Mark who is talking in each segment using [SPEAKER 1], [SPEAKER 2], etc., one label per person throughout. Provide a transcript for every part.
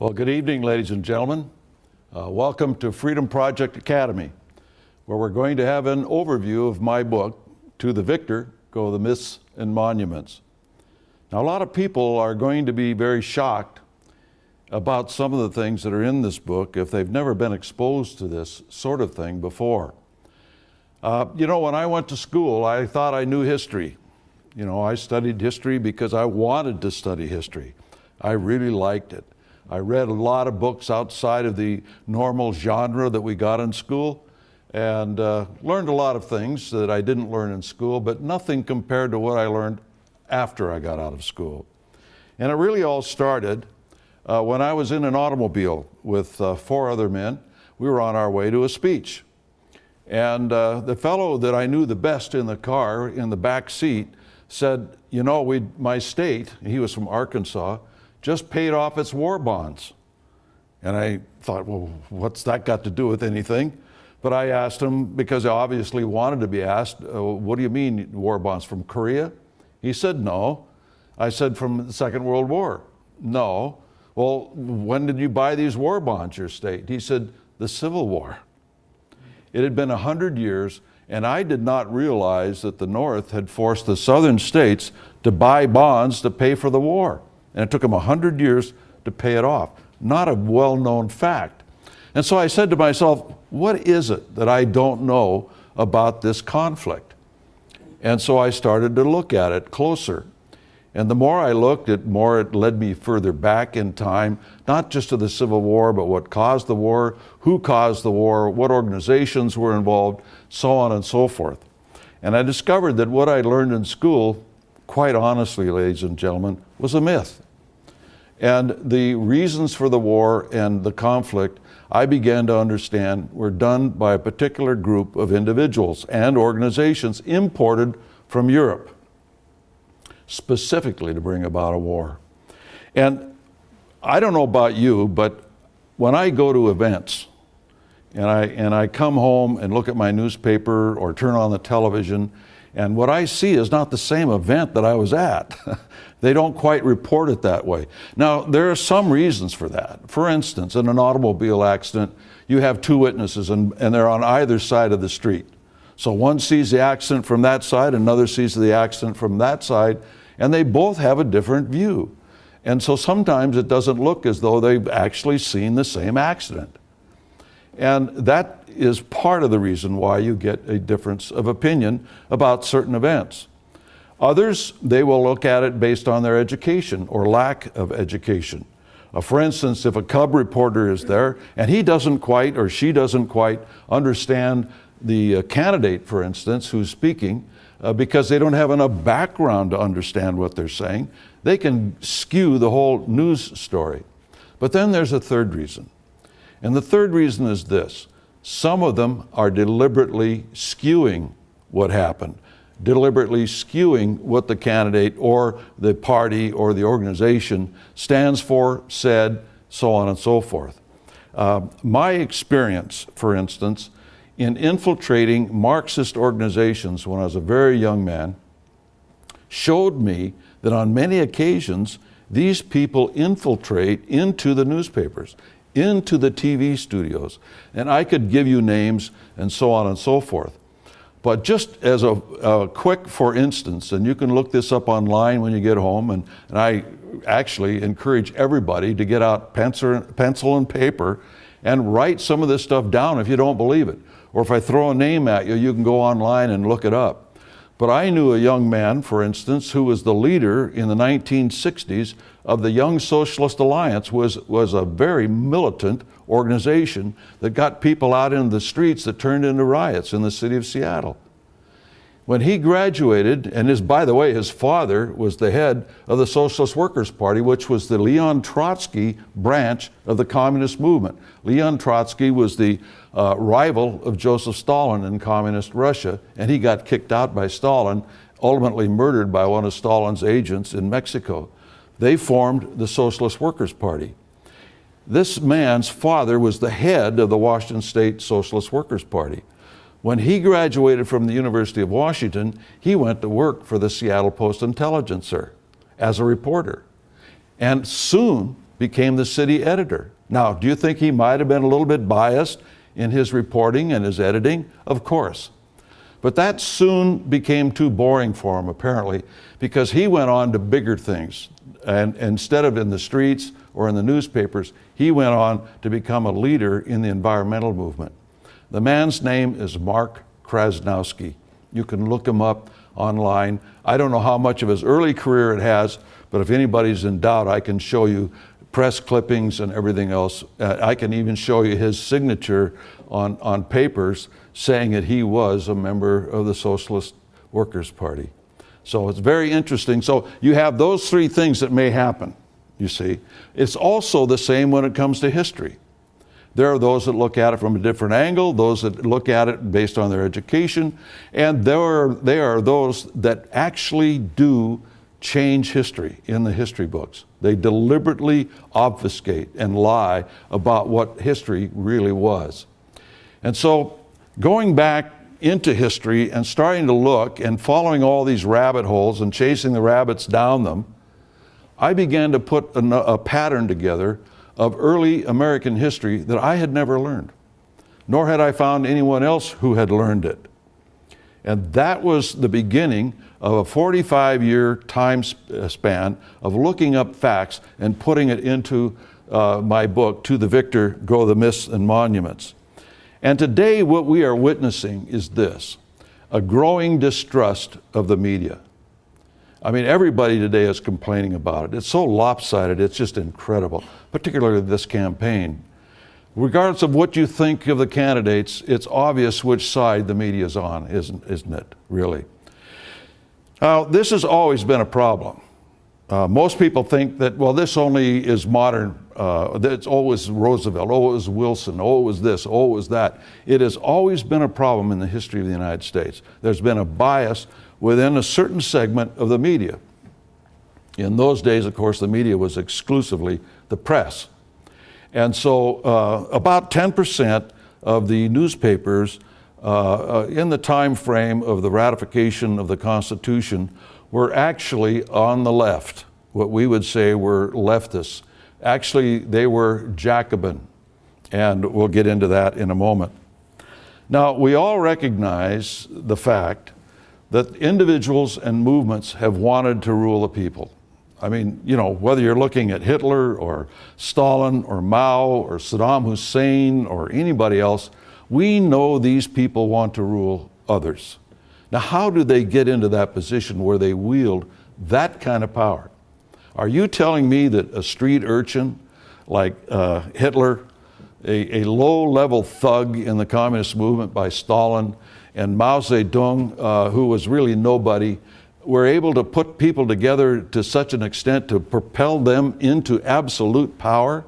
[SPEAKER 1] Well, good evening, ladies and gentlemen. Welcome to Freedom Project Academy, where we're going to have an overview of my book, To the Victor Go the Myths and Monuments. Now, a lot of people are going to be very shocked about some of the things that are in this book if they've never been exposed to this sort of thing before. When I went to school, I thought I knew history. I studied history because I wanted to study history. I really liked it. I read a lot of books outside of the normal genre that we got in school and learned a lot of things that I didn't learn in school, but nothing compared to what I learned after I got out of school. And it really all started when I was in an automobile with 4 other men. We were on our way to a speech. And the fellow that I knew the best in the car, in the back seat, said, my state, he was from Arkansas, just paid off its war bonds. And I thought, well, what's that got to do with anything? But I asked him, because I obviously wanted to be asked, what do you mean war bonds, from Korea? He said, no. I said, from the Second World War? No. Well, when did you buy these war bonds, your state? He said, the Civil War. It had been 100 years, and I did not realize that the North had forced the southern states to buy bonds to pay for the war. And it took them 100 years to pay it off. Not a well-known fact. And so I said to myself, what is it that I don't know about this conflict? And so I started to look at it closer. And the more I looked, the more it led me further back in time, not just to the Civil War, but what caused the war, who caused the war, what organizations were involved, so on and so forth. And I discovered that what I learned in school, quite honestly, ladies and gentlemen, was a myth. And the reasons for the war and the conflict, I began to understand, were done by a particular group of individuals and organizations imported from Europe, specifically to bring about a war. And I don't know about you, but when I go to events and I come home and look at my newspaper or turn on the television, and what I see is not the same event that I was at. They don't quite report it that way. Now, there are some reasons for that. For instance, in an automobile accident, you have 2 witnesses and they're on either side of the street. So one sees the accident from that side, another sees the accident from that side, and they both have a different view. And so sometimes it doesn't look as though they've actually seen the same accident. And that is part of the reason why you get a difference of opinion about certain events. Others, they will look at it based on their education or lack of education. For instance, if a Cub reporter is there and he doesn't quite or she doesn't quite understand the candidate, for instance, who's speaking, because they don't have enough background to understand what they're saying, they can skew the whole news story. But then there's a third reason. And the third reason is this. Some of them are deliberately skewing what happened, deliberately skewing what the candidate or the party or the organization stands for, said, so on and so forth. My experience, for instance, in infiltrating Marxist organizations when I was a very young man, showed me that on many occasions, these people infiltrate into the newspapers, into the TV studios. And I could give you names and so on and so forth. But just as a quick for instance, and you can look this up online when you get home, and I actually encourage everybody to get out pencil and paper and write some of this stuff down if you don't believe it. Or if I throw a name at you, you can go online and look it up. But I knew a young man, for instance, who was the leader in the 1960s of the Young Socialist Alliance, was a very militant organization that got people out into the streets that turned into riots in the city of Seattle. When he graduated, and by the way, his father was the head of the Socialist Workers' Party, which was the Leon Trotsky branch of the communist movement. Leon Trotsky was the rival of Joseph Stalin in communist Russia, and he got kicked out by Stalin, ultimately murdered by one of Stalin's agents in Mexico. They formed the Socialist Workers' Party. This man's father was the head of the Washington State Socialist Workers' Party. When he graduated from the University of Washington, he went to work for the Seattle Post-Intelligencer as a reporter. And soon became the city editor. Now, do you think he might have been a little bit biased in his reporting and his editing? Of course. But that soon became too boring for him, apparently, because he went on to bigger things. And instead of in the streets or in the newspapers, he went on to become a leader in the environmental movement. The man's name is Mark Krasnowski. You can look him up online. I don't know how much of his early career it has, but if anybody's in doubt, I can show you press clippings and everything else. I can even show you his signature on papers saying that he was a member of the Socialist Workers' Party. So it's very interesting. So you have those three things that may happen, you see. It's also the same when it comes to history. There are those that look at it from a different angle, those that look at it based on their education, and there are those that actually do change history in the history books. They deliberately obfuscate and lie about what history really was. And so going back into history and starting to look and following all these rabbit holes and chasing the rabbits down them, I began to put a pattern together of early American history that I had never learned, nor had I found anyone else who had learned it. And that was the beginning of a 45-year time span of looking up facts and putting it into my book, To the Victor Go the Myths and Monuments. And today what we are witnessing is this, a growing distrust of the media. I mean, everybody today is complaining about it. It's so lopsided, it's just incredible, particularly this campaign. Regardless of what you think of the candidates, it's obvious which side the media is on, isn't it, really? Now, this has always been a problem. Most people think that, well, this only is modern. It's always Roosevelt, oh, it was Wilson, oh, it was this, oh, it was that. It has always been a problem in the history of the United States. There's been a bias within a certain segment of the media. In those days, of course, the media was exclusively the press. And so about 10% of the newspapers in the time frame of the ratification of the Constitution were actually on the left, what we would say were leftists. Actually, they were Jacobin, and we'll get into that in a moment. Now, we all recognize the fact that individuals and movements have wanted to rule the people. I mean, you know, whether you're looking at Hitler or Stalin or Mao or Saddam Hussein or anybody else, we know these people want to rule others. Now, how do they get into that position where they wield that kind of power? Are you telling me that a street urchin like Hitler, a low-level thug in the communist movement by Stalin, and Mao Zedong, who was really nobody, were able to put people together to such an extent to propel them into absolute power,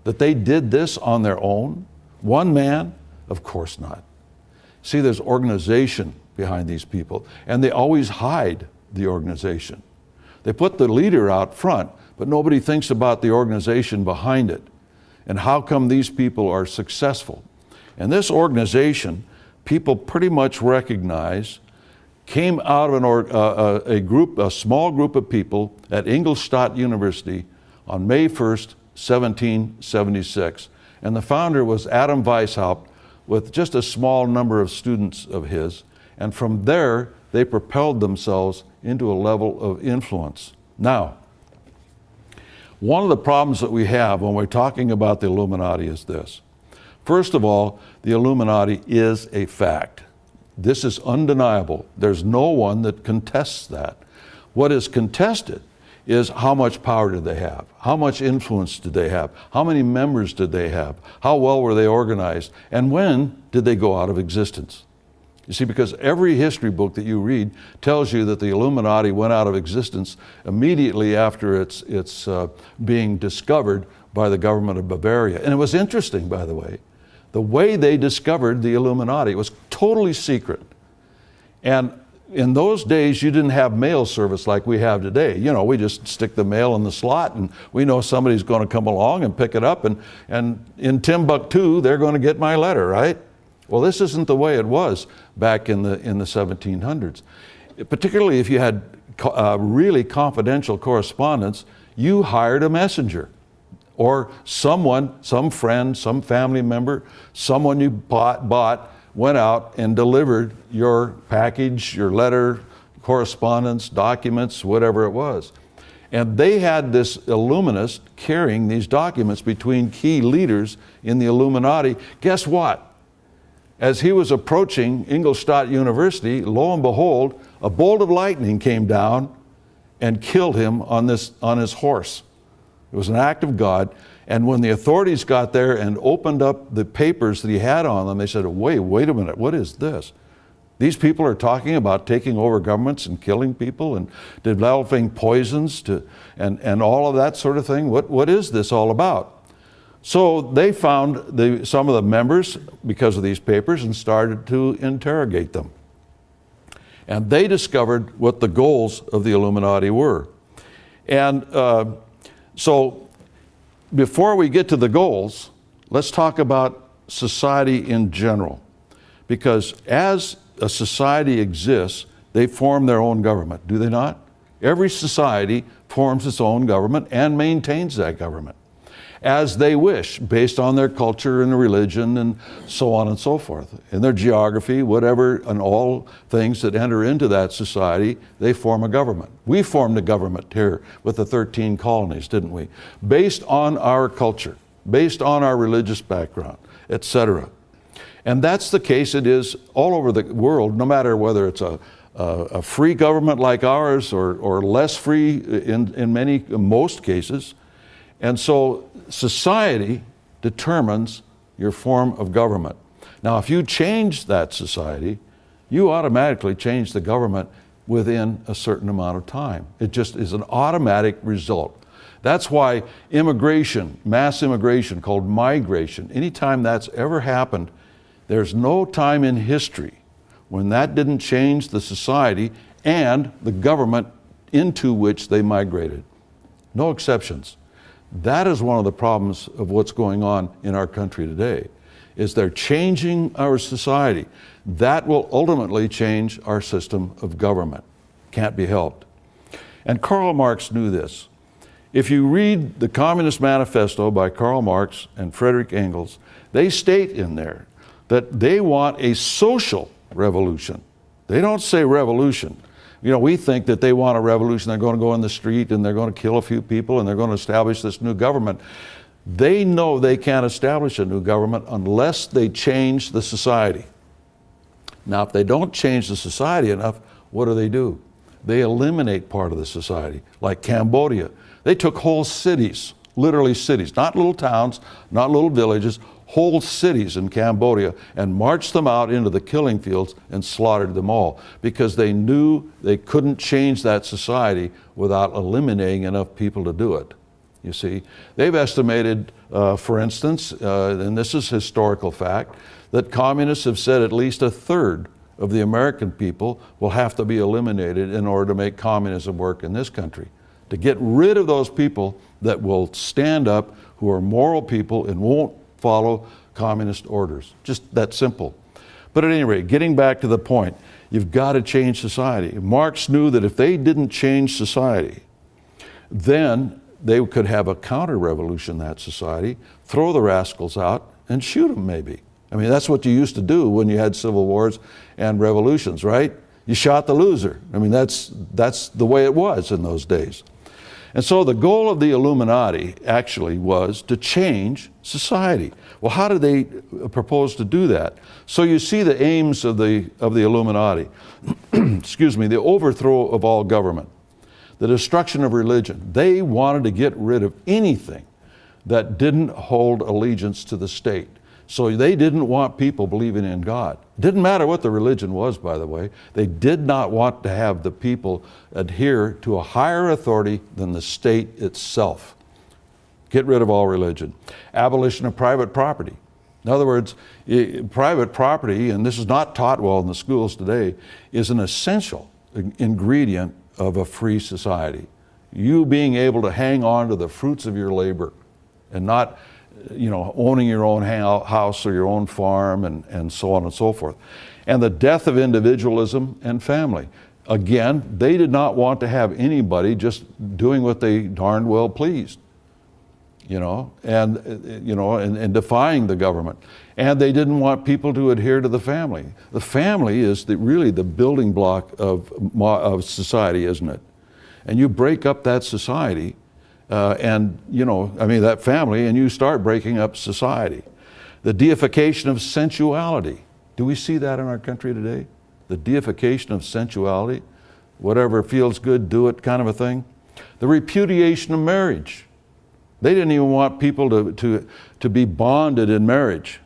[SPEAKER 1] that they did this on their own? One man? Of course not. See, there's organization behind these people, and they always hide the organization. They put the leader out front, but nobody thinks about the organization behind it. And how come these people are successful? And this organization, people pretty much recognize, came out of a small group of people at Ingolstadt University on May 1st, 1776. And the founder was Adam Weishaupt, with just a small number of students of his. And from there, they propelled themselves into a level of influence. Now, one of the problems that we have when we're talking about the Illuminati is this. First of all, the Illuminati is a fact. This is undeniable. There's no one that contests that. What is contested is how much power did they have? How much influence did they have? How many members did they have? How well were they organized? And when did they go out of existence? You see, because every history book that you read tells you that the Illuminati went out of existence immediately after its being discovered by the government of Bavaria. And it was interesting, by the way they discovered the Illuminati. It was totally secret. And in those days, you didn't have mail service like we have today. You know, we just stick the mail in the slot and we know somebody's going to come along and pick it up, and in Timbuktu, they're going to get my letter, right? Well, this isn't the way it was back in the 1700s. Particularly if you had really confidential correspondence, you hired a messenger. Or someone, some friend, some family member, someone you bought went out and delivered your package, your letter, correspondence, documents, whatever it was. And they had this Illuminist carrying these documents between key leaders in the Illuminati. Guess what? As he was approaching Ingolstadt University, lo and behold, a bolt of lightning came down and killed him on his horse. It was an act of God. And when the authorities got there and opened up the papers that he had on them, they said, wait a minute, what is this? These people are talking about taking over governments and killing people and developing poisons and all of that sort of thing. What is this all about? So they found some of the members because of these papers and started to interrogate them. And they discovered what the goals of the Illuminati were. And so before we get to the goals, let's talk about society in general. Because as a society exists, they form their own government, do they not? Every society forms its own government and maintains that government as they wish, based on their culture and religion and so on and so forth. In their geography, whatever, and all things that enter into that society, they form a government. We formed a government here with the 13 colonies, didn't we? Based on our culture, based on our religious background, etc. And that's the case it is all over the world, no matter whether it's a free government like ours or less free in most cases. And so society determines your form of government. Now, if you change that society, you automatically change the government within a certain amount of time. It just is an automatic result. That's why immigration, mass immigration called migration, anytime that's ever happened, there's no time in history when that didn't change the society and the government into which they migrated. No exceptions. That is one of the problems of what's going on in our country today, is they're changing our society. That will ultimately change our system of government. Can't be helped. And Karl Marx knew this. If you read the Communist Manifesto by Karl Marx and Friedrich Engels, they state in there that they want a social revolution. They don't say revolution. You know, we think that they want a revolution. They're going to go in the street and they're going to kill a few people and they're going to establish this new government. They know they can't establish a new government unless they change the society. Now, if they don't change the society enough, what do? They eliminate part of the society, like Cambodia. They took whole cities, literally cities, not little towns, not little villages, whole cities in Cambodia, and marched them out into the killing fields and slaughtered them all because they knew they couldn't change that society without eliminating enough people to do it. You see, they've estimated, for instance, and this is historical fact, that communists have said at least a third of the American people will have to be eliminated in order to make communism work in this country. To get rid of those people that will stand up, who are moral people and won't follow communist orders. Just that simple. But at any rate, getting back to the point, you've got to change society. Marx knew that if they didn't change society, then they could have a counter-revolution in that society, throw the rascals out, and shoot them maybe. I mean, that's what you used to do when you had civil wars and revolutions, right? You shot the loser. I mean, that's the way it was in those days. And so the goal of the Illuminati actually was to change society. Well, how did they propose to do that? So you see the aims of the Illuminati. Excuse me, the overthrow of all government, the destruction of religion. They wanted to get rid of anything that didn't hold allegiance to the state. So they didn't want people believing in God. Didn't matter what the religion was, by the way. They did not want to have the people adhere to a higher authority than the state itself. Get rid of all religion. Abolition of private property. In other words, private property, and this is not taught well in the schools today, is an essential ingredient of a free society. You being able to hang on to the fruits of your labor and not owning your own house or your own farm and so on and so forth. And the death of individualism and family. Again, they did not want to have anybody just doing what they darn well pleased. and defying the government. And they didn't want people to adhere to the family. The family is really the building block of society, isn't it? And you break up that society, that family, and you start breaking up society. The deification of sensuality. Do we see that in our country today? The deification of sensuality, whatever feels good, do it kind of a thing. The repudiation of marriage. They didn't even want people to be bonded in marriage.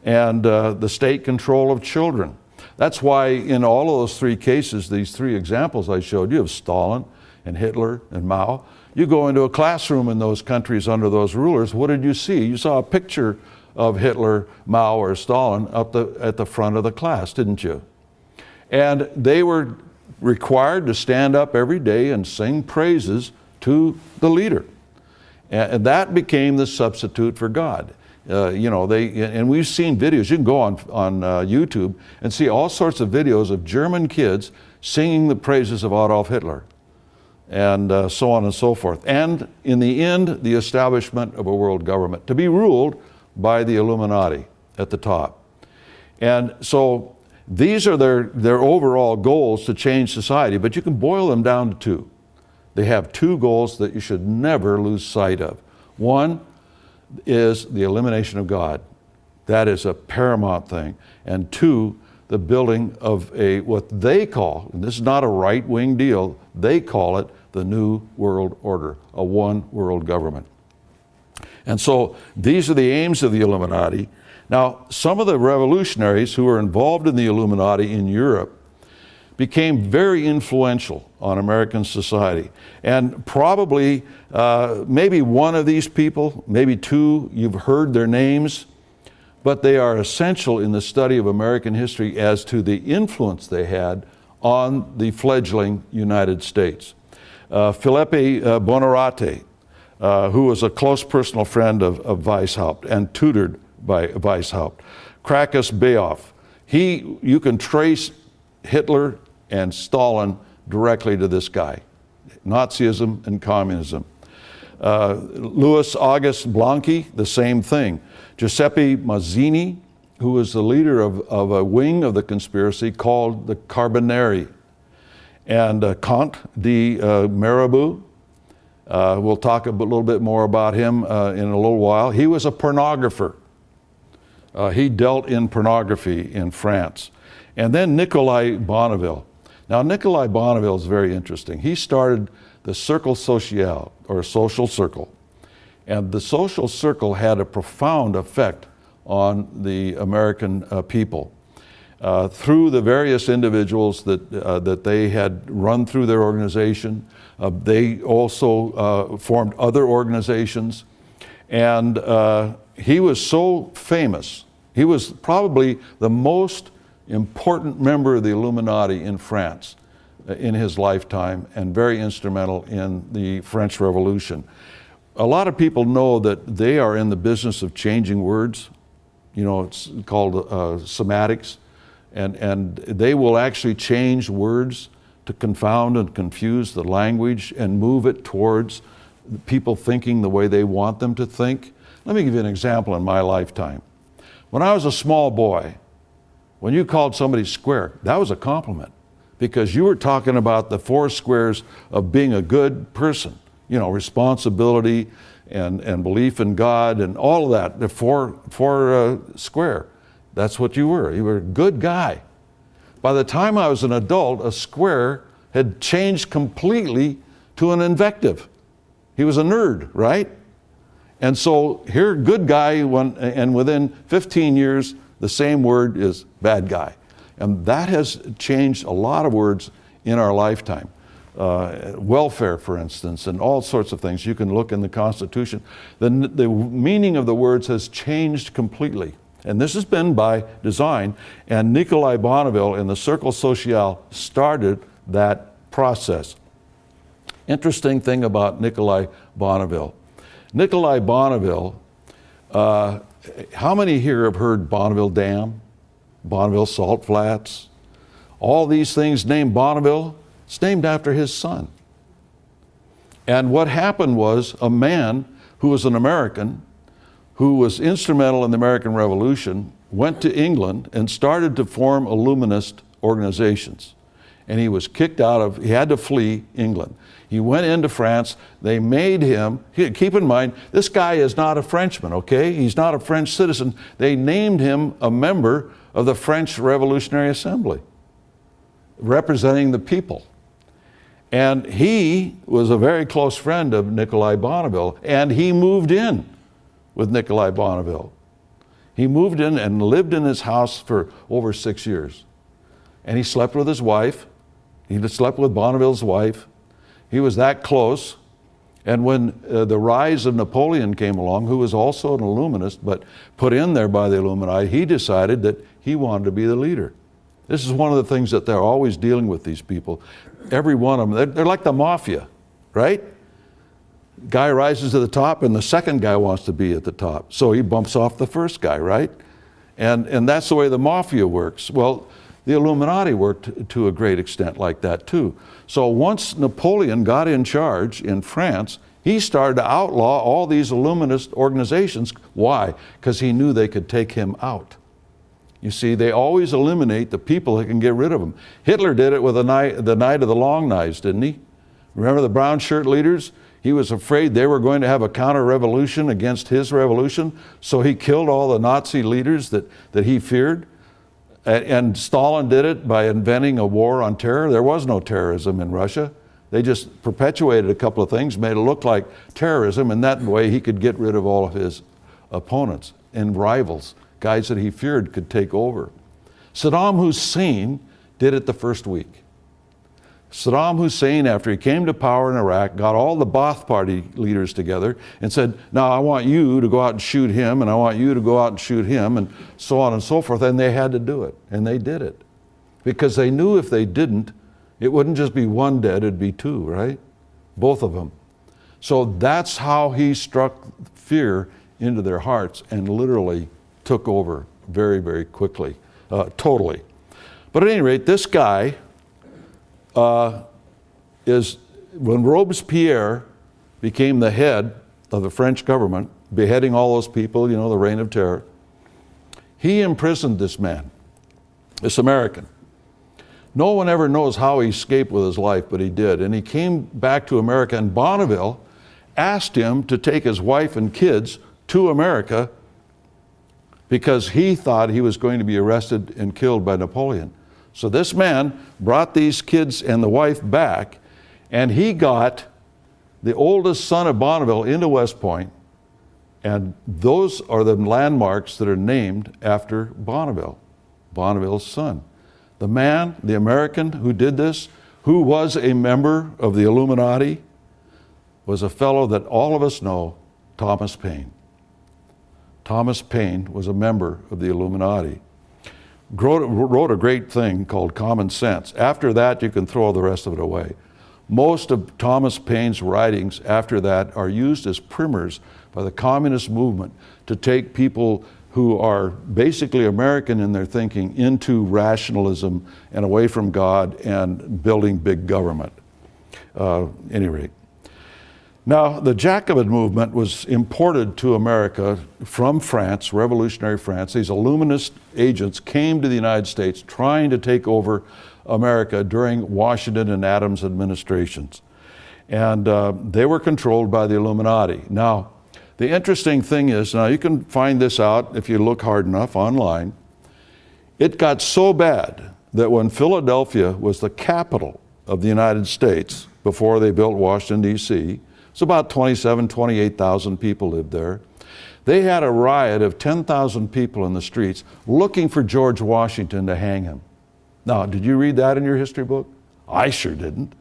[SPEAKER 1] And the state control of children. That's why in all of those three cases, these three examples I showed you of Stalin and Hitler and Mao, you go into a classroom in those countries under those rulers, what did you see? You saw a picture of Hitler, Mao, or Stalin at the front of the class, didn't you? And they were required to stand up every day and sing praises to the leader. And that became the substitute for God. And we've seen videos. You can go on YouTube and see all sorts of videos of German kids singing the praises of Adolf Hitler, and so on and so forth. And in the end, the establishment of a world government to be ruled by the Illuminati at the top. And so these are their overall goals to change society, but you can boil them down to two. They have two goals that you should never lose sight of. One is the elimination of God. That is a paramount thing. And two, the building of what they call, and this is not a right-wing deal, they call it the New World Order, a one world government. And so these are the aims of the Illuminati. Now, some of the revolutionaries who were involved in the Illuminati in Europe became very influential on American society. And probably, maybe one of these people, maybe two, you've heard their names, but they are essential in the study of American history as to the influence they had on the fledgling United States. Filippo Buonarroti, who was a close personal friend of Weishaupt and tutored by Weishaupt. Krakus Beoff, you can trace Hitler and Stalin directly to this guy. Nazism and communism. Louis August Blanqui, the same thing. Giuseppe Mazzini, who was the leader of a wing of the conspiracy called the Carbonari. And Comte de Mirabeau, we'll talk a little bit more about him in a little while. He was a pornographer. He dealt in pornography in France. And then Nicolas Bonneville. Now, Nicolas Bonneville is very interesting. He started the Cercle Social, or social circle. And the social circle had a profound effect on the American people. Through the various individuals that they had run through their organization, they also formed other organizations. And he was so famous. He was probably the most important member of the Illuminati in France in his lifetime, and very instrumental in the French Revolution. A lot of people know that they are in the business of changing words. It's called semantics, and they will actually change words to confound and confuse the language and move it towards people thinking the way they want them to think. Let me give you an example in my lifetime. When I was a small boy, when you called somebody square, that was a compliment, because you were talking about the four squares of being a good person, responsibility and belief in God and all of that, the four square. That's what you were. You were a good guy. By the time I was an adult, a square had changed completely to an invective. He was a nerd, right? And so here, good guy, and within 15 years, the same word is bad guy. And that has changed a lot of words in our lifetime. Welfare, for instance, and all sorts of things. You can look in the Constitution. The meaning of the words has changed completely. And this has been by design. And Nicolas Bonneville in the Cercle Social started that process. Interesting thing about Nicolas Bonneville. Nicolas Bonneville, how many here have heard Bonneville Dam, Bonneville Salt Flats? All these things named Bonneville, it's named after his son. And what happened was a man who was an American, who was instrumental in the American Revolution, went to England and started to form Illuminist organizations. And he was kicked he had to flee England. He went into France. They made him, keep in mind, this guy is not a Frenchman, okay? He's not a French citizen. They named him a member of the French Revolutionary Assembly, representing the people. And he was a very close friend of Nikolai Bonneville, and he moved in with Nikolai Bonneville. He moved in and lived in his house for over 6 years. And he slept with his wife. He slept with Bonneville's wife. He was that close. And when the rise of Napoleon came along, who was also an Illuminist, but put in there by the Illuminati, he decided that he wanted to be the leader. This is one of the things that they're always dealing with, these people. Every one of them, they're like the mafia, right? Guy rises to the top and the second guy wants to be at the top. So he bumps off the first guy, right? And that's the way the mafia works. Well, the Illuminati worked to a great extent like that too. So once Napoleon got in charge in France, he started to outlaw all these Illuminist organizations. Why? Because he knew they could take him out. You see, they always eliminate the people that can get rid of them. Hitler did it with the Night of the Long Knives, didn't he? Remember the brown shirt leaders? He was afraid they were going to have a counter-revolution against his revolution, so he killed all the Nazi leaders that he feared. And Stalin did it by inventing a war on terror. There was no terrorism in Russia. They just perpetuated a couple of things, made it look like terrorism, and that way he could get rid of all of his opponents and rivals. Guys that he feared could take over. Saddam Hussein did it the first week. Saddam Hussein, after he came to power in Iraq, got all the Ba'ath Party leaders together and said, now I want you to go out and shoot him, and I want you to go out and shoot him, and so on and so forth. And they had to do it, and they did it. Because they knew if they didn't, it wouldn't just be one dead, it'd be two, right? Both of them. So that's how he struck fear into their hearts and literally took over very, very quickly, totally. But at any rate, this guy when Robespierre became the head of the French government, beheading all those people, you know, the Reign of Terror, he imprisoned this man, this American. No one ever knows how he escaped with his life, but he did. And he came back to America, and Bonneville asked him to take his wife and kids to America because he thought he was going to be arrested and killed by Napoleon. So this man brought these kids and the wife back, and he got the oldest son of Bonneville into West Point, and those are the landmarks that are named after Bonneville, Bonneville's son. The man, the American who did this, who was a member of the Illuminati, was a fellow that all of us know, Thomas Paine. Thomas Paine was a member of the Illuminati. Wrote a great thing called Common Sense. After that, you can throw the rest of it away. Most of Thomas Paine's writings after that are used as primers by the communist movement to take people who are basically American in their thinking into rationalism and away from God and building big government. Any rate. Now, the Jacobin movement was imported to America from France, revolutionary France. These Illuminist agents came to the United States trying to take over America during Washington and Adams administrations. And they were controlled by the Illuminati. Now, the interesting thing is, now you can find this out if you look hard enough online, it got so bad that when Philadelphia was the capital of the United States, before they built Washington, D.C., it's about 27,000, 28,000 people lived there. They had a riot of 10,000 people in the streets looking for George Washington to hang him. Now, did you read that in your history book? I sure didn't.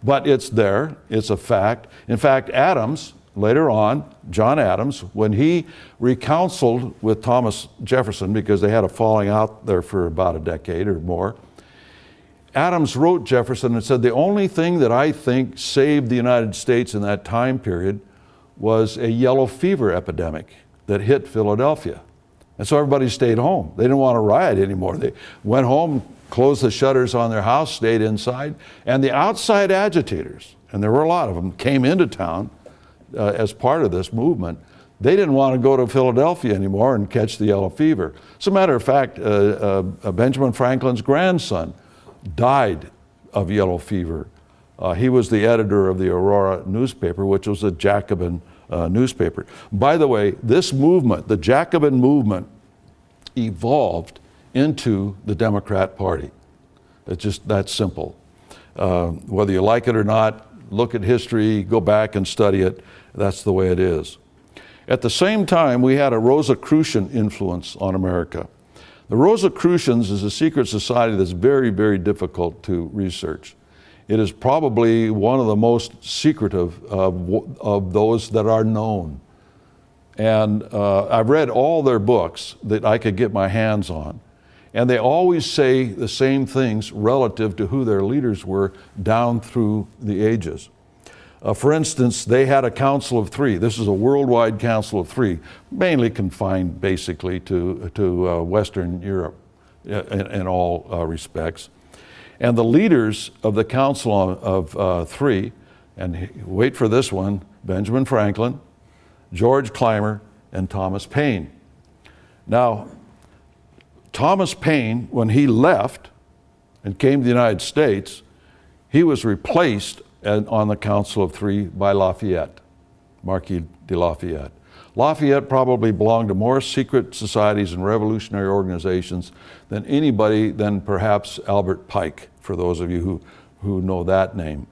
[SPEAKER 1] But it's there, it's a fact. In fact, Adams, later on, John Adams, when he reconciled with Thomas Jefferson, because they had a falling out there for about a decade or more, Adams wrote Jefferson and said, the only thing that I think saved the United States in that time period was a yellow fever epidemic that hit Philadelphia. And so everybody stayed home. They didn't want to riot anymore. They went home, closed the shutters on their house, stayed inside, and the outside agitators, and there were a lot of them, came into town, as part of this movement, they didn't want to go to Philadelphia anymore and catch the yellow fever. As a matter of fact, Benjamin Franklin's grandson died of yellow fever. He was the editor of the Aurora newspaper, which was a Jacobin newspaper. By the way, this movement, the Jacobin movement, evolved into the Democrat Party. It's just that simple. Whether you like it or not, look at history, go back and study it. That's the way it is. At the same time, we had a Rosicrucian influence on America. The Rosicrucians is a secret society that's very, very difficult to research. It is probably one of the most secretive of those that are known. And I've read all their books that I could get my hands on. And they always say the same things relative to who their leaders were down through the ages. For instance, they had a Council of Three. This is a worldwide Council of Three, mainly confined basically to Western Europe in all respects. And the leaders of the Council of Three, and wait for this one, Benjamin Franklin, George Clymer, and Thomas Paine. Now, Thomas Paine, when he left and came to the United States, he was replaced on the Council of Three by Lafayette, Marquis de Lafayette. Lafayette probably belonged to more secret societies and revolutionary organizations than perhaps Albert Pike, for those of you who know that name.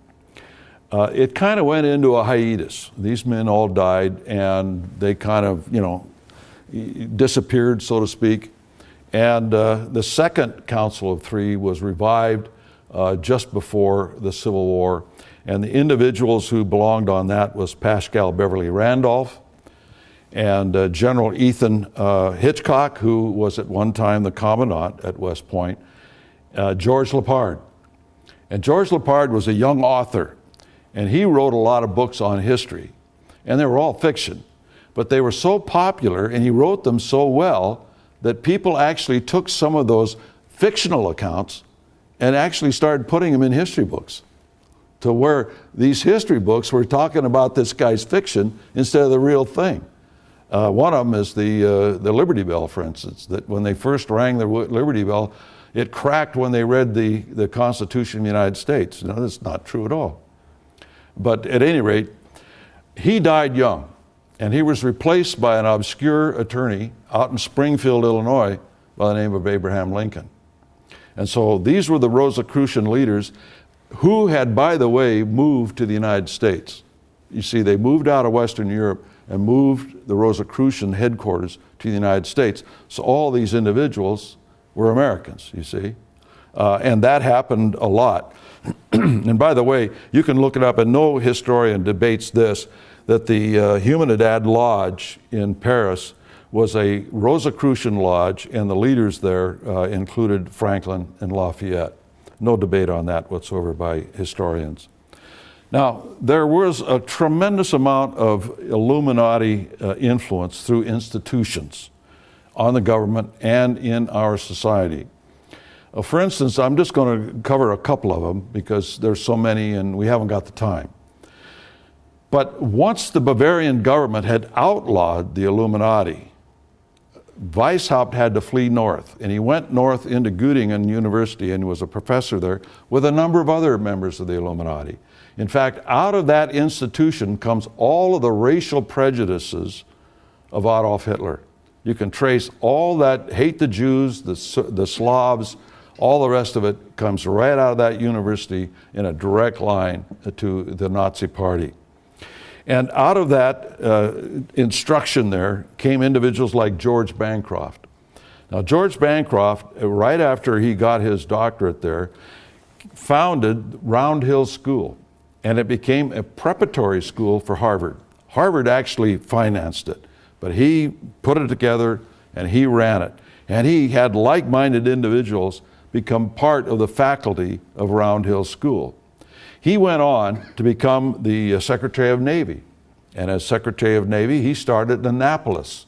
[SPEAKER 1] It kind of went into a hiatus. These men all died and they kind of, disappeared, so to speak. And the second Council of Three was revived just before the Civil War. And the individuals who belonged on that was Paschal Beverly Randolph and General Ethan Hitchcock, who was at one time the commandant at West Point, George Lippard. And George Lippard was a young author, and he wrote a lot of books on history. And they were all fiction, but they were so popular and he wrote them so well that people actually took some of those fictional accounts and actually started putting them in history books, to where these history books were talking about this guy's fiction instead of the real thing. One of them is the Liberty Bell, for instance, that when they first rang the Liberty Bell, it cracked when they read the Constitution of the United States. No, that's not true at all. But at any rate, he died young, and he was replaced by an obscure attorney out in Springfield, Illinois, by the name of Abraham Lincoln. And so these were the Rosicrucian leaders who had, by the way, moved to the United States. You see, they moved out of Western Europe and moved the Rosicrucian headquarters to the United States. So all these individuals were Americans, you see. And that happened a lot. And by the way, you can look it up, and no historian debates this, that the Humanidad Lodge in Paris was a Rosicrucian lodge, and the leaders there included Franklin and Lafayette. No debate on that whatsoever by historians. Now, there was a tremendous amount of Illuminati influence through institutions on the government and in our society. For instance, I'm just going to cover a couple of them because there's so many and we haven't got the time. But once the Bavarian government had outlawed the Illuminati, Weishaupt had to flee north, and he went north into Göttingen University and was a professor there with a number of other members of the Illuminati. In fact, out of that institution comes all of the racial prejudices of Adolf Hitler. You can trace all that, hate the Jews, the Slavs, all the rest of it comes right out of that university in a direct line to the Nazi Party. And out of that instruction there came individuals like George Bancroft. Now, George Bancroft, right after he got his doctorate there, founded Round Hill School, and it became a preparatory school for Harvard. Harvard actually financed it, but he put it together and he ran it. And he had like-minded individuals become part of the faculty of Round Hill School. He went on to become the Secretary of Navy. And as Secretary of Navy, he started Annapolis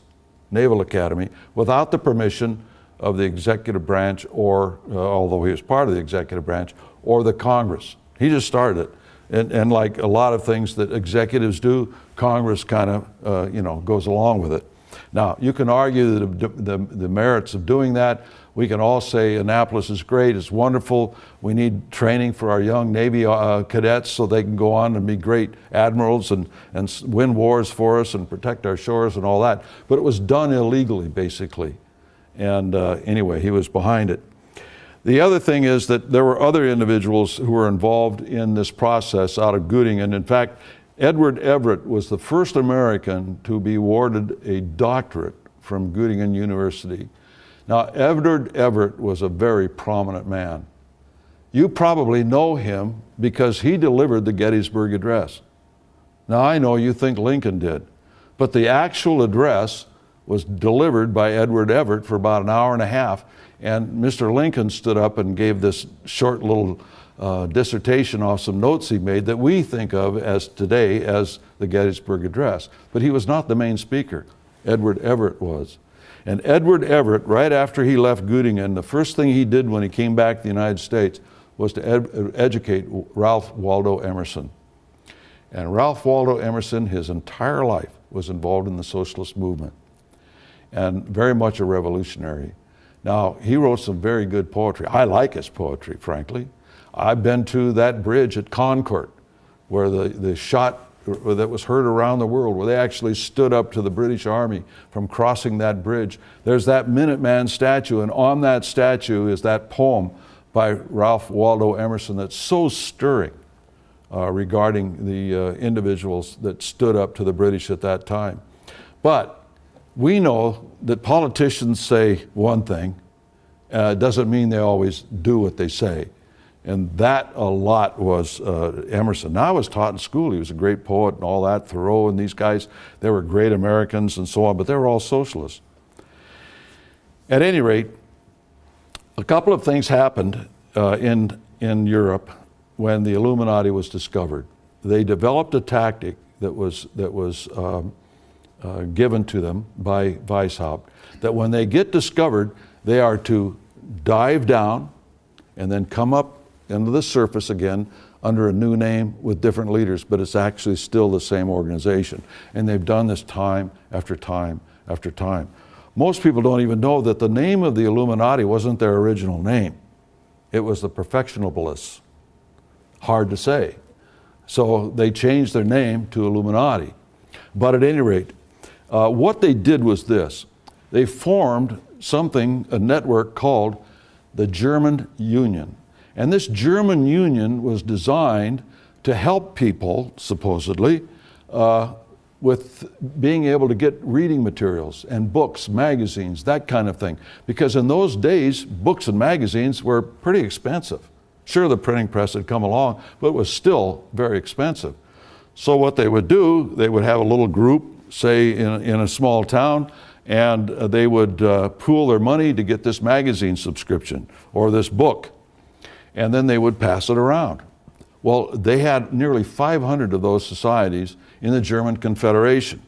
[SPEAKER 1] Naval Academy without the permission of the executive branch or, although he was part of the executive branch, or the Congress. He just started it And like a lot of things that executives do, Congress kind of, goes along with it. Now, you can argue the merits of doing that. We can all say Annapolis is great, it's wonderful. We need training for our young Navy cadets so they can go on and be great admirals and win wars for us and protect our shores and all that. But it was done illegally, basically. And anyway, he was behind it. The other thing is that there were other individuals who were involved in this process out of Göttingen. In fact, Edward Everett was the first American to be awarded a doctorate from Göttingen University. Now, Edward Everett was a very prominent man. You probably know him because he delivered the Gettysburg Address. Now, I know you think Lincoln did, but the actual address was delivered by Edward Everett for about an hour and a half, and Mr. Lincoln stood up and gave this short little dissertation off some notes he made that we think of as today as the Gettysburg Address. But he was not the main speaker. Edward Everett was. And Edward Everett, right after he left Göttingen, the first thing he did when he came back to the United States was to educate Ralph Waldo Emerson. And Ralph Waldo Emerson, his entire life, was involved in the socialist movement and very much a revolutionary. Now, he wrote some very good poetry. I like his poetry, frankly. I've been to that bridge at Concord, where the shot that was heard around the world, where they actually stood up to the British Army from crossing that bridge. There's that Minuteman statue, and on that statue is that poem by Ralph Waldo Emerson that's so stirring regarding the individuals that stood up to the British at that time. But we know that politicians say one thing, doesn't mean they always do what they say. And that a lot was Emerson. Now, I was taught in school, he was a great poet and all that, Thoreau and these guys, they were great Americans and so on, but they were all socialists. At any rate, a couple of things happened in Europe when the Illuminati was discovered. They developed a tactic that was given to them by Weishaupt, that when they get discovered, they are to dive down and then come up into the surface again under a new name with different leaders, but it's actually still the same organization. And they've done this time after time after time. Most people don't even know that the name of the Illuminati wasn't their original name. It was the Perfectionablists. Hard to say. So they changed their name to Illuminati. But at any rate, what they did was this. They formed something, a network called the German Union. And this German Union was designed to help people, supposedly, with being able to get reading materials and books, magazines, that kind of thing. Because in those days, books and magazines were pretty expensive. Sure, the printing press had come along, but it was still very expensive. So what they would do, they would have a little group, say in a small town, and they would pool their money to get this magazine subscription or this book. And then they would pass it around. Well, they had nearly 500 of those societies in the German Confederation.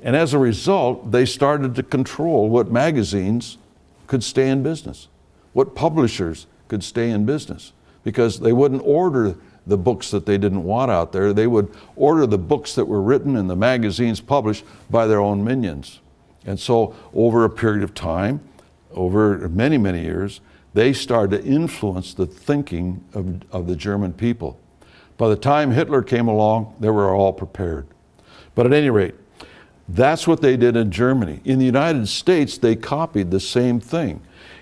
[SPEAKER 1] And as a result, they started to control what magazines could stay in business, what publishers could stay in business, because they wouldn't order the books that they didn't want out there. They would order the books that were written and the magazines published by their own minions. And so over a period of time, over many, many years, they started to influence the thinking of the German people. By the time Hitler came along, they were all prepared. But at any rate, that's what they did in Germany. In the United States, they copied the same thing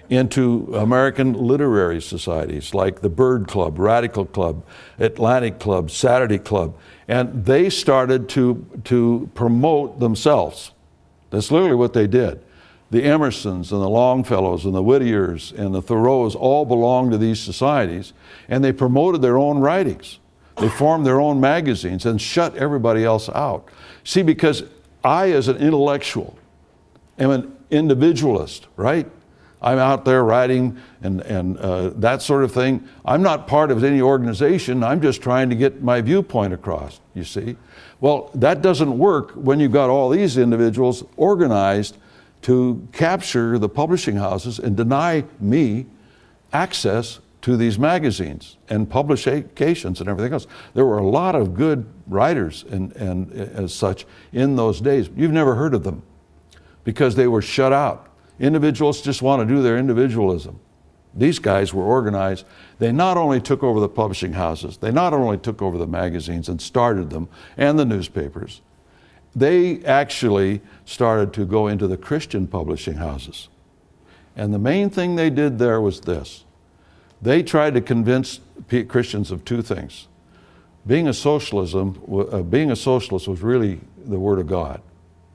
[SPEAKER 1] into American literary societies like the Bird Club, Radical Club, Atlantic Club, Saturday Club, and they started to promote themselves. That's literally what they did. The Emersons and the Longfellows and the Whittiers and the Thoreaus all belonged to these societies, and they promoted their own writings. They formed their own magazines and shut everybody else out. See, because I, as an intellectual, am an individualist, right? I'm out there writing and that sort of thing. I'm not part of any organization. I'm just trying to get my viewpoint across, you see. Well, that doesn't work when you've got all these individuals organized to capture the publishing houses and deny me access to these magazines and publications and everything else. There were a lot of good writers and as such in those days. You've never heard of them because they were shut out. Individuals just want to do their individualism. These guys were organized. They not only took over the publishing houses, they not only took over the magazines and started them and the newspapers, they actually started to go into the Christian publishing houses. And the main thing they did there was this. They tried to convince Christians of two things. Being a socialist was really the Word of God.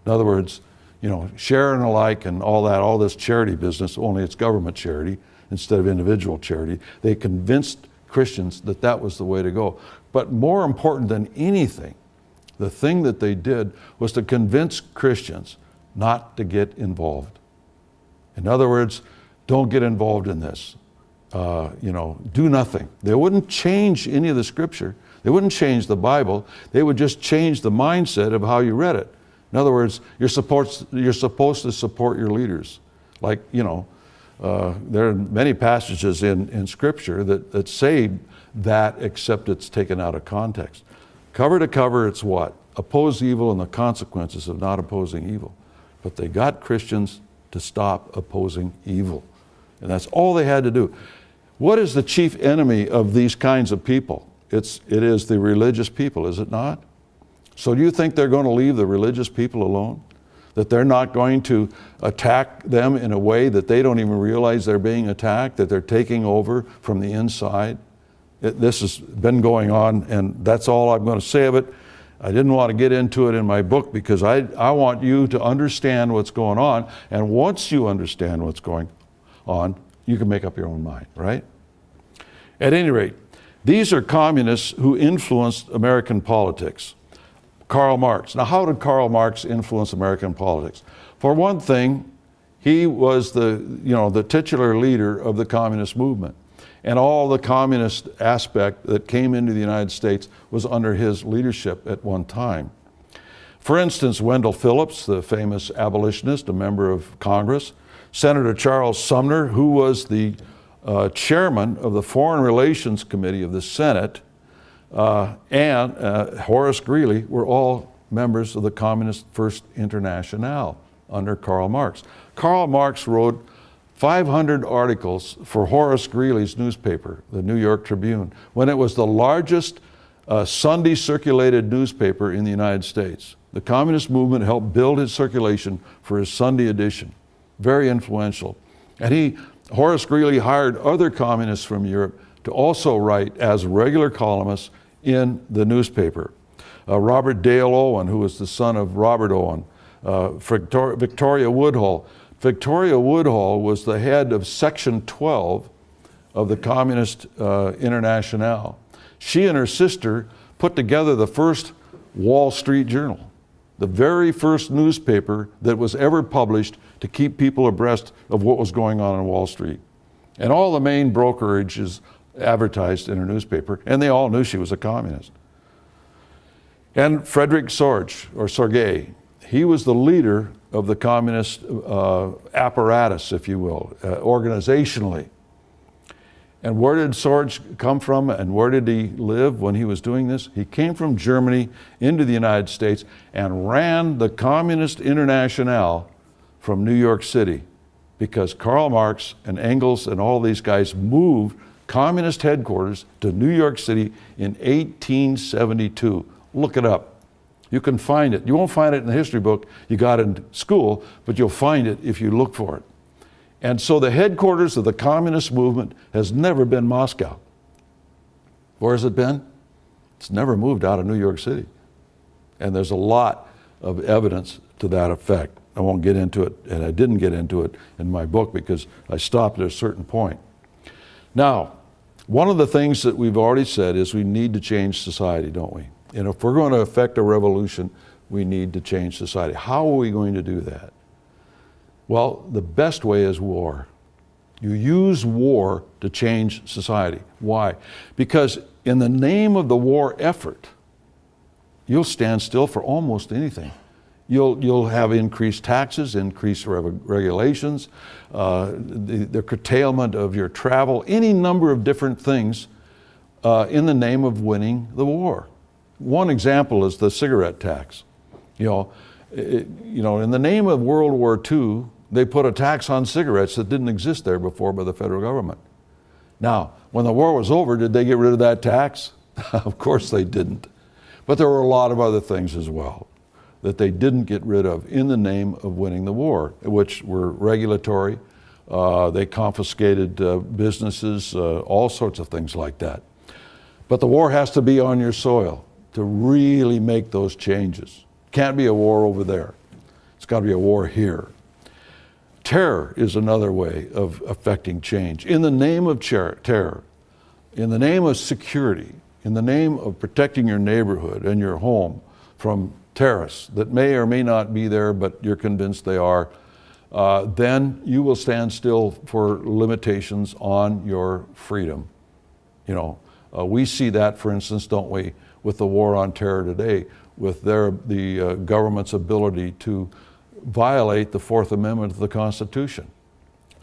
[SPEAKER 1] In other words, you know, share and alike and all that, all this charity business, only it's government charity instead of individual charity. They convinced Christians that that was the way to go. But more important than anything, the thing that they did was to convince Christians not to get involved. In other words, don't get involved in this. Do nothing. They wouldn't change any of the scripture. They wouldn't change the Bible. They would just change the mindset of how you read it. In other words, you're supposed to support your leaders. Like, there are many passages in scripture that say that, except it's taken out of context. Cover to cover, it's what? Oppose evil and the consequences of not opposing evil. But they got Christians to stop opposing evil. And that's all they had to do. What is the chief enemy of these kinds of people? It is the religious people, is it not? So do you think they're going to leave the religious people alone? That they're not going to attack them in a way that they don't even realize they're being attacked, that they're taking over from the inside? This has been going on, and that's all I'm going to say of it. I didn't want to get into it in my book because I want you to understand what's going on, and once you understand what's going on, you can make up your own mind, right? At any rate, these are communists who influenced American politics. Karl Marx. Now, how did Karl Marx influence American politics? For one thing, he was the titular leader of the communist movement. And all the communist aspect that came into the United States was under his leadership at one time. For instance, Wendell Phillips, the famous abolitionist, a member of Congress, Senator Charles Sumner, who was the chairman of the Foreign Relations Committee of the Senate, and Horace Greeley were all members of the Communist First Internationale under Karl Marx. Karl Marx wrote 500 articles for Horace Greeley's newspaper, the New York Tribune, when it was the largest Sunday circulated newspaper in the United States. The communist movement helped build his circulation for his Sunday edition. Very influential. And Horace Greeley hired other communists from Europe to also write as regular columnists in the newspaper. Robert Dale Owen, who was the son of Robert Owen, Victoria Woodhull. Victoria Woodhull was the head of Section 12 of the Communist Internationale. She and her sister put together the first Wall Street Journal, the very first newspaper that was ever published to keep people abreast of what was going on Wall Street. And all the main brokerages advertised in her newspaper, and they all knew she was a communist. And Frederick Sorge, he was the leader of the communist apparatus, if you will, organizationally. And where did Sorge come from, and where did he live when he was doing this? He came from Germany into the United States and ran the Communist Internationale from New York City, because Karl Marx and Engels and all these guys moved communist headquarters to New York City in 1872. Look it up. You can find it. You won't find it in the history book you got in school, but you'll find it if you look for it. And so the headquarters of the communist movement has never been Moscow. Where has it been? It's never moved out of New York City. And there's a lot of evidence to that effect. I won't get into it, and I didn't get into it in my book because I stopped at a certain point. Now, one of the things that we've already said is we need to change society, don't we? And if we're going to effect a revolution, we need to change society. How are we going to do that? Well, the best way is war. You use war to change society. Why? Because in the name of the war effort, you'll stand still for almost anything. You'll have increased taxes, increased regulations, the curtailment of your travel, any number of different things in the name of winning the war. One example is the cigarette tax. In the name of World War II, they put a tax on cigarettes that didn't exist there before by the federal government. Now, when the war was over, did they get rid of that tax? Of course they didn't. But there were a lot of other things as well that they didn't get rid of in the name of winning the war, which were regulatory. They confiscated businesses, all sorts of things like that. But the war has to be on your soil to really make those changes. Can't be a war over there. It's got to be a war here. Terror is another way of affecting change. In the name of terror, in the name of security, in the name of protecting your neighborhood and your home from terrorists that may or may not be there, but you're convinced they are, then you will stand still for limitations on your freedom. We see that, for instance, don't we, with the war on terror today, with the government's ability to violate the Fourth Amendment of the Constitution,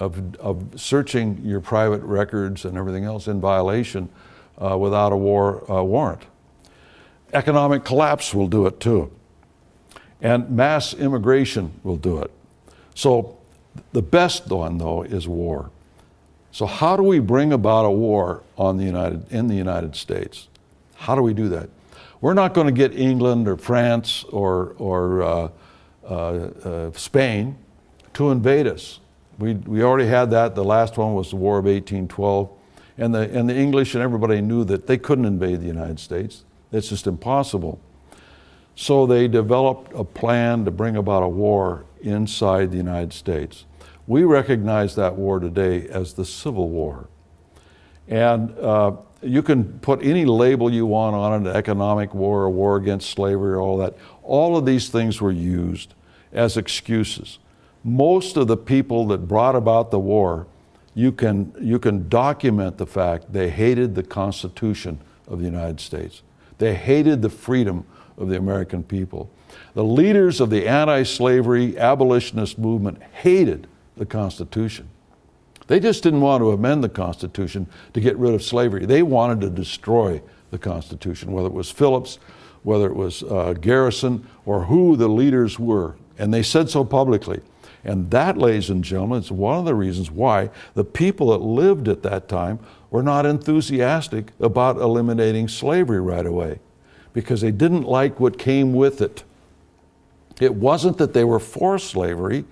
[SPEAKER 1] of searching your private records and everything else in violation without a war warrant. Economic collapse will do it too. And mass immigration will do it. So the best one, though, is war. So how do we bring about a war in the United States? How do we do that? We're not going to get England or France or Spain to invade us. We already had that. The last one was the War of 1812. And the English and everybody knew that they couldn't invade the United States. It's just impossible. So they developed a plan to bring about a war inside the United States. We recognize that war today as the Civil War. And you can put any label you want on it, economic war, a war against slavery, all that. All of these things were used as excuses. Most of the people that brought about the war, you can document the fact they hated the Constitution of the United States. They hated the freedom of the American people. The leaders of the anti-slavery abolitionist movement hated the Constitution. They just didn't want to amend the Constitution to get rid of slavery. They wanted to destroy the Constitution, whether it was Phillips, whether it was Garrison, or who the leaders were. And they said so publicly. And that, ladies and gentlemen, is one of the reasons why the people that lived at that time were not enthusiastic about eliminating slavery right away, because they didn't like what came with it. It wasn't that they were for slavery.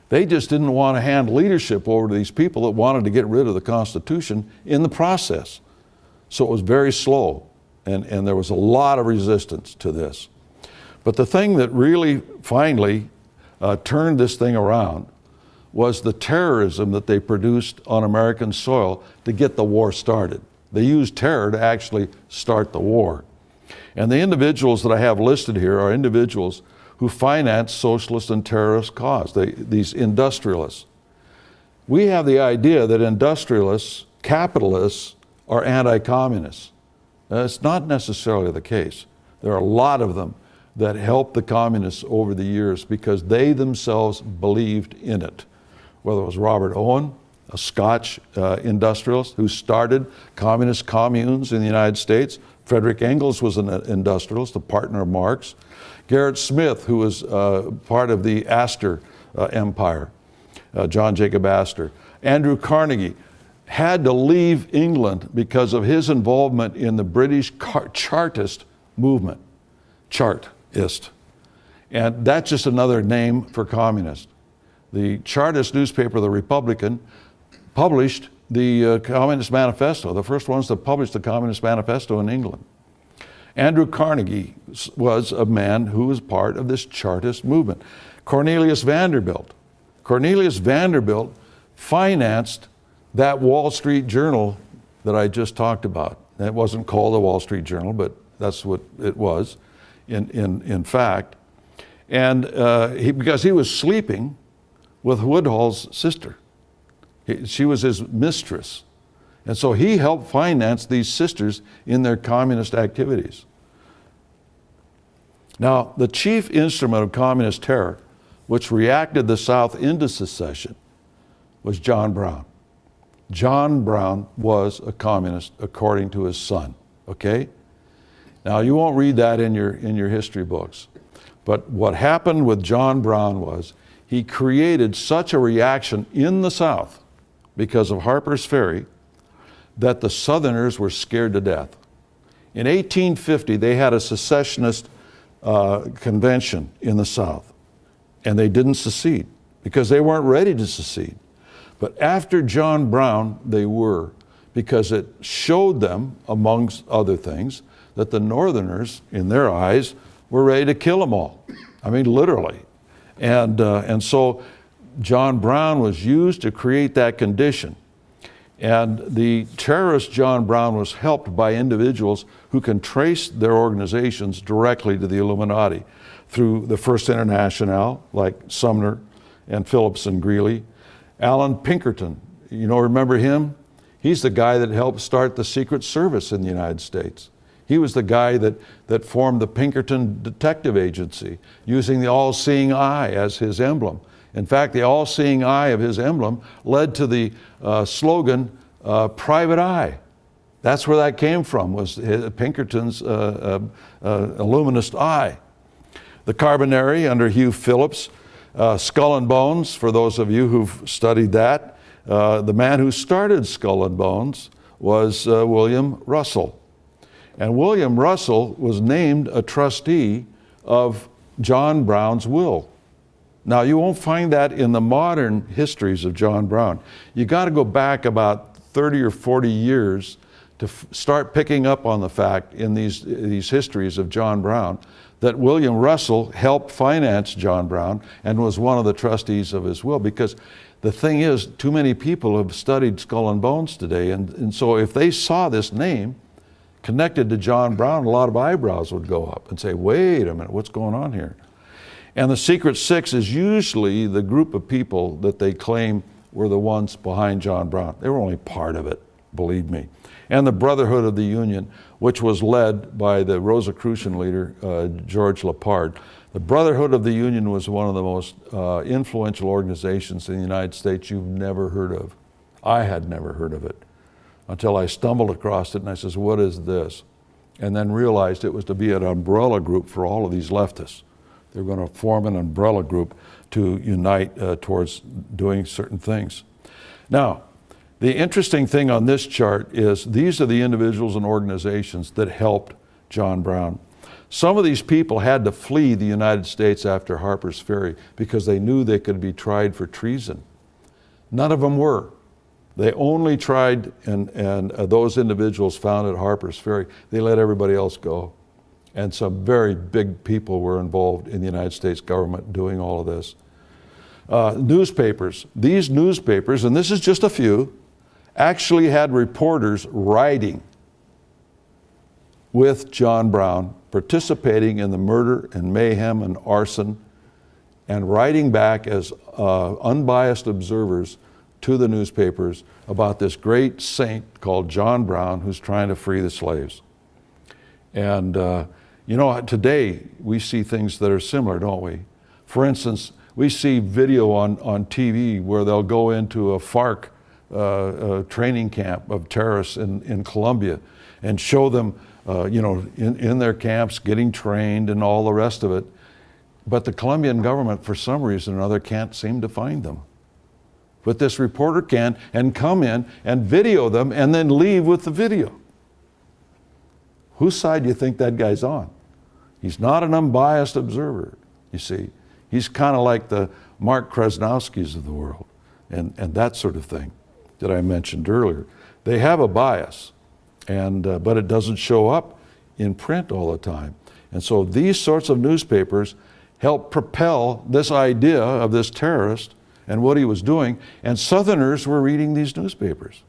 [SPEAKER 1] They just didn't want to hand leadership over to these people that wanted to get rid of the Constitution in the process. So it was very slow, and there was a lot of resistance to this. But the thing that really finally turned this thing around was the terrorism that they produced on American soil to get the war started. They used terror to actually start the war. And the individuals that I have listed here are individuals who finance socialist and terrorist cause, these industrialists. We have the idea that industrialists, capitalists, are anti-communists. That's not necessarily the case. There are a lot of them that helped the communists over the years because they themselves believed in it. Whether it was Robert Owen, a Scotch industrialist who started communist communes in the United States. Frederick Engels was an industrialist, a partner of Marx. Gerrit Smith, who was part of the Astor empire, John Jacob Astor. Andrew Carnegie had to leave England because of his involvement in the British Chartist movement. Chartist. And that's just another name for communist. The Chartist newspaper, The Republican, published the Communist Manifesto, the first ones to publish the Communist Manifesto in England. Andrew Carnegie was a man who was part of this Chartist movement. Cornelius Vanderbilt. Cornelius Vanderbilt financed that Wall Street Journal that I just talked about. It wasn't called the Wall Street Journal, but that's what it was in fact. And because he was sleeping with Woodhull's sister. She was his mistress. And so he helped finance these sisters in their communist activities. Now, the chief instrument of communist terror, which reacted the South into secession, was John Brown. John Brown was a communist according to his son, okay? Now, you won't read that in your history books, but what happened with John Brown was he created such a reaction in the South because of Harper's Ferry that the Southerners were scared to death. In 1850, they had a secessionist convention in the South, and they didn't secede because they weren't ready to secede. But after John Brown, they were, because it showed them, amongst other things, that the Northerners, in their eyes, were ready to kill them all. I mean, literally. And so John Brown was used to create that condition. And the terrorist John Brown was helped by individuals who can trace their organizations directly to the Illuminati through the First International, like Sumner and Phillips and Greeley. Alan Pinkerton, remember him? He's the guy that helped start the Secret Service in the United States. He was the guy that formed the Pinkerton Detective Agency, using the all-seeing eye as his emblem. In fact, the all-seeing eye of his emblem led to the slogan, Private Eye. That's where that came from, was Pinkerton's illuminist eye. The Carbonari under Hugh Phillips, Skull and Bones, for those of you who've studied that. The man who started Skull and Bones was William Russell. And William Russell was named a trustee of John Brown's will. Now, you won't find that in the modern histories of John Brown. You got to go back about 30 or 40 years to start picking up on the fact in these histories of John Brown that William Russell helped finance John Brown and was one of the trustees of his will. Because the thing is, too many people have studied Skull and Bones today, and so if they saw this name connected to John Brown, a lot of eyebrows would go up and say, wait a minute, what's going on here? And the Secret Six is usually the group of people that they claim were the ones behind John Brown. They were only part of it, believe me. And the Brotherhood of the Union, which was led by the Rosicrucian leader, George Lepard. The Brotherhood of the Union was one of the most influential organizations in the United States you've never heard of. I had never heard of it until I stumbled across it and I says, what is this? And then realized it was to be an umbrella group for all of these leftists. They were going to form an umbrella group to unite towards doing certain things. Now, the interesting thing on this chart is these are the individuals and organizations that helped John Brown. Some of these people had to flee the United States after Harper's Ferry because they knew they could be tried for treason. None of them were. They only tried, and those individuals found at Harper's Ferry, they let everybody else go. And some very big people were involved in the United States government doing all of this. Newspapers. These newspapers, and this is just a few, actually had reporters writing with John Brown, participating in the murder and mayhem and arson, and writing back as unbiased observers to the newspapers about this great saint called John Brown who's trying to free the slaves. And today we see things that are similar, don't we? For instance, we see video on TV where they'll go into a FARC training camp of terrorists in Colombia and show them, in their camps getting trained and all the rest of it. But the Colombian government, for some reason or another, can't seem to find them. But this reporter can, and come in and video them and then leave with the video. Whose side do you think that guy's on? He's not an unbiased observer, you see. He's kind of like the Mark Krasnowskis of the world and that sort of thing that I mentioned earlier. They have a bias, but it doesn't show up in print all the time. And so these sorts of newspapers help propel this idea of this terrorist and what he was doing. And Southerners were reading these newspapers.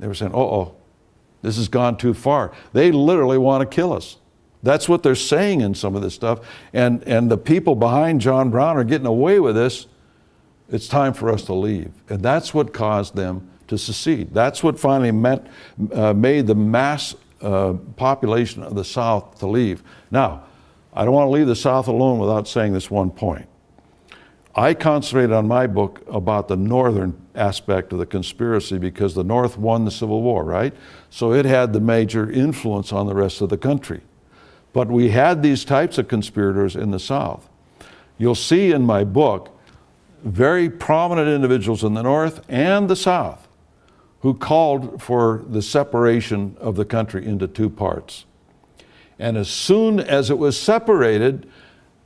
[SPEAKER 1] They were saying, uh-oh, this has gone too far. They literally want to kill us. That's what they're saying in some of this stuff. And the people behind John Brown are getting away with this. It's time for us to leave. And that's what caused them to secede. That's what finally made the mass population of the South to leave. Now, I don't want to leave the South alone without saying this one point. I concentrated on my book about the northern aspect of the conspiracy because the North won the Civil War, right? So it had the major influence on the rest of the country. But we had these types of conspirators in the South. You'll see in my book very prominent individuals in the North and the South who called for the separation of the country into two parts. And as soon as it was separated,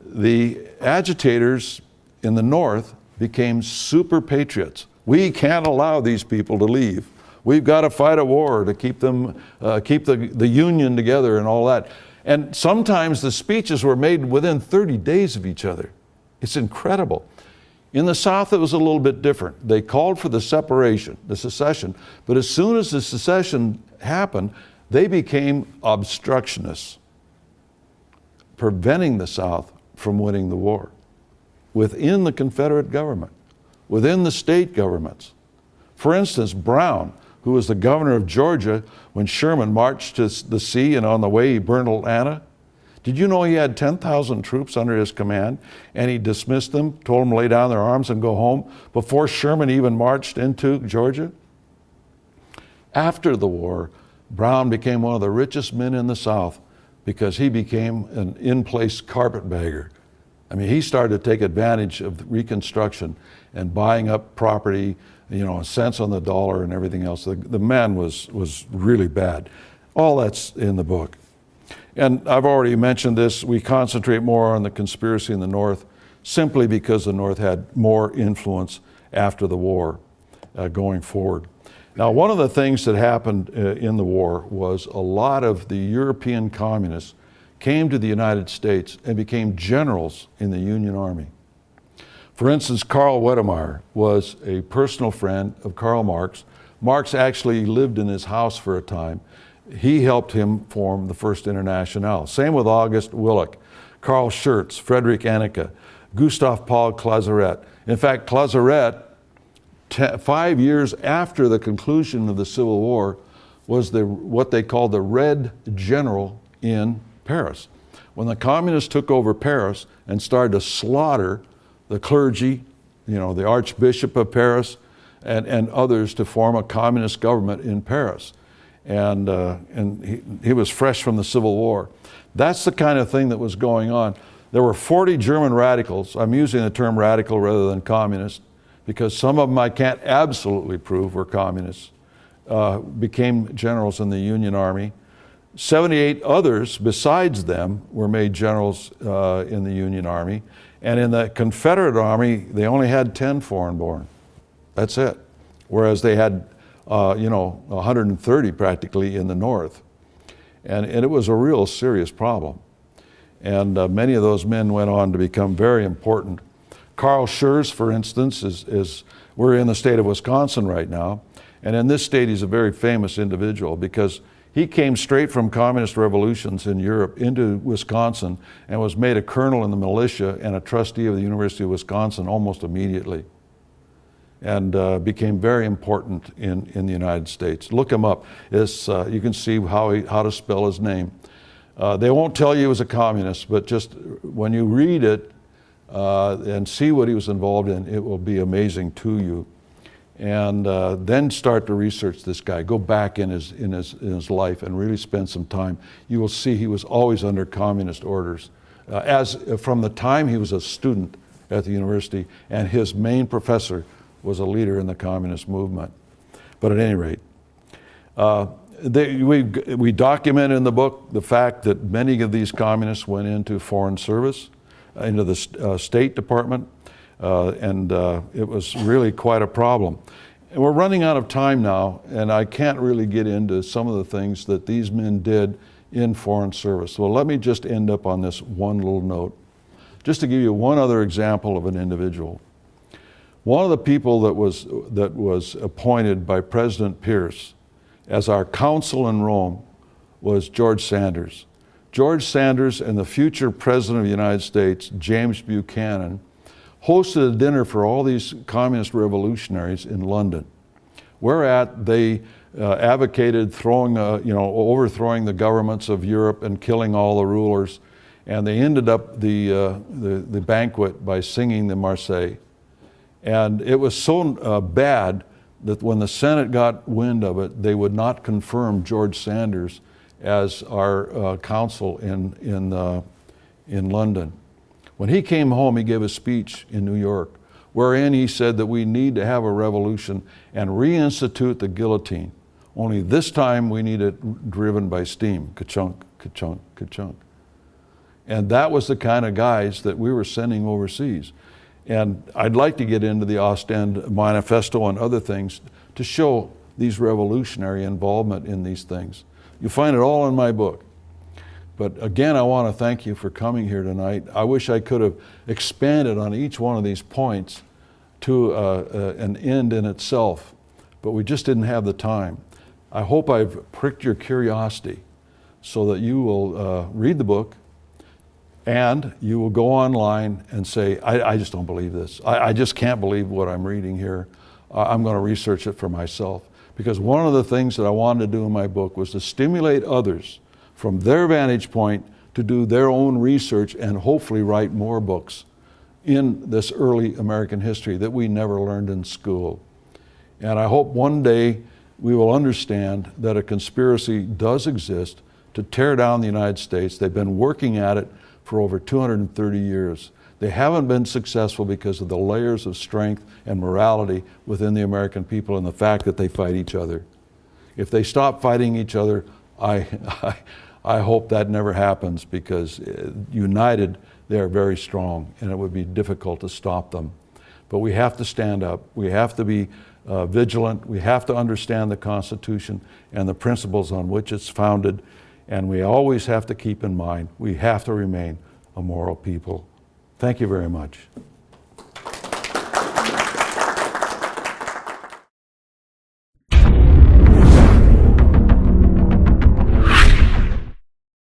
[SPEAKER 1] the agitators in the North became super patriots. We can't allow these people to leave. We've got to fight a war to keep them, keep the Union together and all that. And sometimes the speeches were made within 30 days of each other. It's incredible. In the South, it was a little bit different. They called for the separation, the secession, but as soon as the secession happened, they became obstructionists, preventing the South from winning the war within the Confederate government, within the state governments. For instance, Brown, who was the governor of Georgia when Sherman marched to the sea and on the way he burned Atlanta. Did you know he had 10,000 troops under his command and he dismissed them, told them to lay down their arms and go home before Sherman even marched into Georgia? After the war, Brown became one of the richest men in the South because he became an in-place carpetbagger. I mean, he started to take advantage of Reconstruction and buying up property, you know, cents on the dollar and everything else. The man was really bad. All that's in the book. And I've already mentioned this, we concentrate more on the conspiracy in the North simply because the North had more influence after the war going forward. Now, one of the things that happened in the war was a lot of the European communists came to the United States and became generals in the Union Army. For instance, Karl Wedemeyer was a personal friend of Karl Marx. Marx actually lived in his house for a time. He helped him form the First Internationale. Same with August Willich, Karl Schurz, Friedrich Anneke, Gustav Paul Clausewitz. In fact, Clausewitz, 5 years after the conclusion of the Civil War, was what they called the Red General in Paris. When the communists took over Paris and started to slaughter the clergy, you know, the Archbishop of Paris and others to form a communist government in Paris. And he was fresh from the Civil War. That's the kind of thing that was going on. There were 40 German radicals. I'm using the term radical rather than communist because some of them I can't absolutely prove were communists, became generals in the Union Army. 78 others besides them were made generals in the Union Army. And in the Confederate Army, they only had 10 foreign-born. That's it. Whereas they had 130 practically in the North. And it was a real serious problem. And many of those men went on to become very important. Karl Schurz, for instance, we're in the state of Wisconsin right now. And in this state, he's a very famous individual because he came straight from communist revolutions in Europe into Wisconsin and was made a colonel in the militia and a trustee of the University of Wisconsin almost immediately. And became very important in the United States. Look him up. You can see how to spell his name. They won't tell you he was a communist, but just when you read it and see what he was involved in, it will be amazing to you. And then start to research this guy. Go back in his life and really spend some time. You will see he was always under communist orders. From the time he was a student at the university, and his main professor was a leader in the communist movement. But at any rate, we document in the book the fact that many of these communists went into foreign service, into the State Department, and it was really quite a problem. And we're running out of time now, and I can't really get into some of the things that these men did in foreign service. So let me just end up on this one little note, just to give you one other example of an individual. One of the people that was appointed by President Pierce as our consul in Rome was George Sanders. George Sanders and the future President of the United States, James Buchanan, hosted a dinner for all these communist revolutionaries in London, whereat they advocated overthrowing the governments of Europe and killing all the rulers. And they ended up the banquet by singing the Marseillaise. And it was so bad that when the Senate got wind of it, they would not confirm George Sanders as our consul in London. When he came home, he gave a speech in New York, wherein he said that we need to have a revolution and reinstitute the guillotine. Only this time we need it driven by steam. Ka-chunk, ka-chunk, ka-chunk. And that was the kind of guys that we were sending overseas. And I'd like to get into the Ostend Manifesto and other things to show these revolutionary involvement in these things. You'll find it all in my book. But again, I want to thank you for coming here tonight. I wish I could have expanded on each one of these points to an end in itself, but we just didn't have the time. I hope I've pricked your curiosity so that you will read the book, and you will go online and say, I just don't believe this. I just can't believe what I'm reading here. I'm going to research it for myself. Because one of the things that I wanted to do in my book was to stimulate others from their vantage point to do their own research and hopefully write more books in this early American history that we never learned in school. And I hope one day we will understand that a conspiracy does exist to tear down the United States. They've been working at it for over 230 years. They haven't been successful because of the layers of strength and morality within the American people and the fact that they fight each other. If they stop fighting each other, I hope that never happens, because united they are very strong and it would be difficult to stop them. But we have to stand up. We have to be vigilant. We have to understand the Constitution and the principles on which it's founded. And we always have to keep in mind, we have to remain a moral people. Thank you very much.